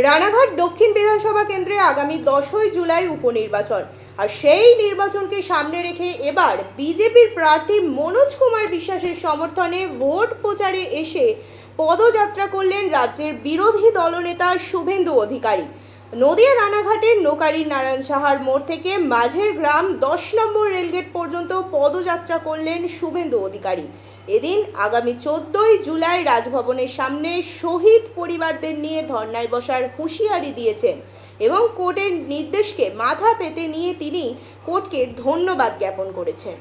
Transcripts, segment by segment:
রানাঘাট দক্ষিণ বিধানসভা কেন্দ্রে আগামী 10ই জুলাই উপনির্বাচন, আর সেই নির্বাচনকে সামনে রেখে এবার বিজেপির প্রার্থী মনোজ কুমার বিশ্বাসের সমর্থনে ভোট প্রচারে এসে পদযাত্রা করলেন রাজ্যের বিরোধী দলনেতা শুভেন্দু অধিকারী। নদিয়া রানাঘাটের নোকারি নারায়ণ সাহার মোড় থেকে মাঝের গ্রাম 10 নম্বর রেলগেট পর্যন্ত পদযাত্রা করলেন শুভেন্দু অধিকারী। এদিন আগামী 14ই জুলাই রাজভবনের সামনে শহীদ পরিবারদের নিয়ে ধর্নায় বসার হুঁশিয়ারি দিয়েছেন এবং কোর্টের নির্দেশকে মাথা পেতে নিয়ে তিনি কোর্টকে ধন্যবাদ জ্ঞাপন করেছেন।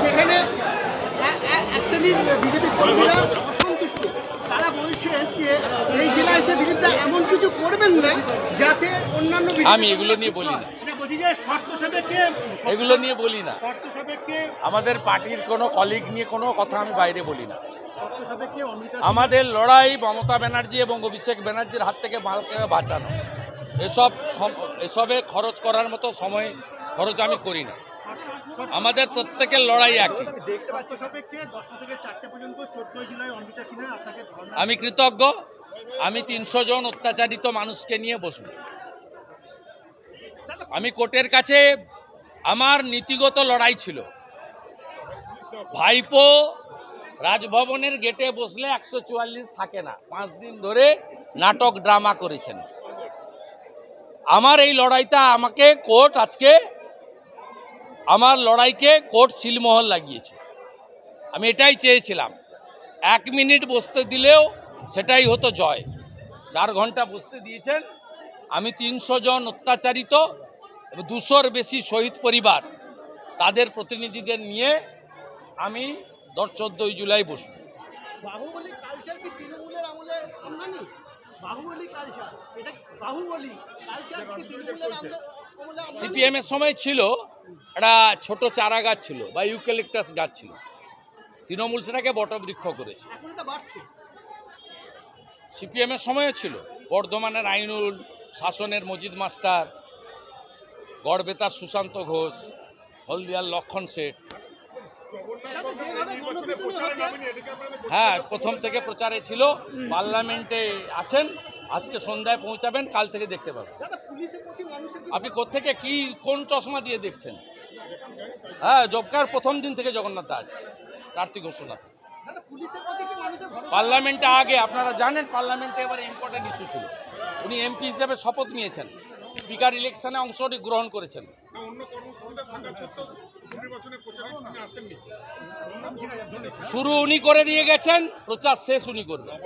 সেখানে বিজেপি কর্মীরা অসন্তুষ্ট। তারা বলছেন যে এই জেলায় এসে দিলীপদা এমন কিছু করবেন না যাতে অন্যান্য, আমি এগুলো নিয়ে বলি না, এগুলো নিয়ে বলি না। আমাদের পার্টির কোনো কলিগ নিয়ে কোনো কথা আমি বাইরে বলি না। আমাদের লড়াই মমতা ব্যানার্জি এবং অভিষেক ব্যানার্জির হাত থেকে মালকে বাঁচানো। এসবে খরচ করার মতো সময় খরচ আমি করি না। আমাদের প্রত্যেকের লড়াই একই। আমি কৃতজ্ঞ। আমি 300 জন অত্যাচারিত মানুষকে নিয়ে বসব। আমি কোর্টের কাছে আমার নীতিগত লড়াই ছিল। ভাইপো রাজভবনের গেটে বসলে 144 থাকে না। 5 দিন ধরে নাটক ড্রামা করেছেন। আমার এই লড়াইটা আমাকে কোর্ট আজকে আমার লড়াইকে কোর্ট সিলমোহর লাগিয়েছে। আমি এটাই চেয়েছিলাম। 1 মিনিট বসতে দিলেও সেটাই হতো জয়। 4 ঘন্টা বসতে দিয়েছেন। আমি 300 জন অত্যাচারিত এবং 200-র বেশি শহীদ পরিবার তাদের প্রতিনিধিদের নিয়ে আমি 14ই জুলাই বসব। বাহুবলী কালচার কি তৃণমূলের আমলে আমদানি? বাহুবলী কালচার, এটা বাহুবলী কালচার কি তৃণমূলের আমলে? সিপিএম এর সময় ছিল একটা ছোট চারা গাছ ছিল বা ইউক্যালিপটাস গাছ ছিল। তৃণমূল সেটাকে বটবৃক্ষ করেছে। এখন এটা বাড়ছে। সিপিএম এর সময়ও ছিল। বর্ধমানের আইনুল, শাসনের মজিদ মাস্টার, গড়বেতার সুশান্ত ঘোষ, হলদিয়ার লক্ষণ শেঠ। হ্যাঁ, প্রথম থেকে প্রচারে ছিল। পার্লামেন্টে আছেন, আজকে সন্ধ্যায় পৌঁছাবেন, কাল থেকে দেখতে পাবেন। আপনি কোত্থেকে কি কোন চশমা দিয়ে দেখছেন? হ্যাঁ, জবকার প্রথম দিন থেকে জগন্নাথ দা আছে প্রার্থী ঘোষণা। পার্লামেন্টে আগে আপনারা জানেন, পার্লামেন্টে এবারে ইম্পর্টেন্ট ইস্যু ছিল। উনি এমপি হিসেবে শপথ নিয়েছেন, স্পিকার ইলেকশনে অংশগ্রহণ করেছেন। শুরু উনি করে দিয়ে গেছেন, প্রচার শেষ উনি করবেন।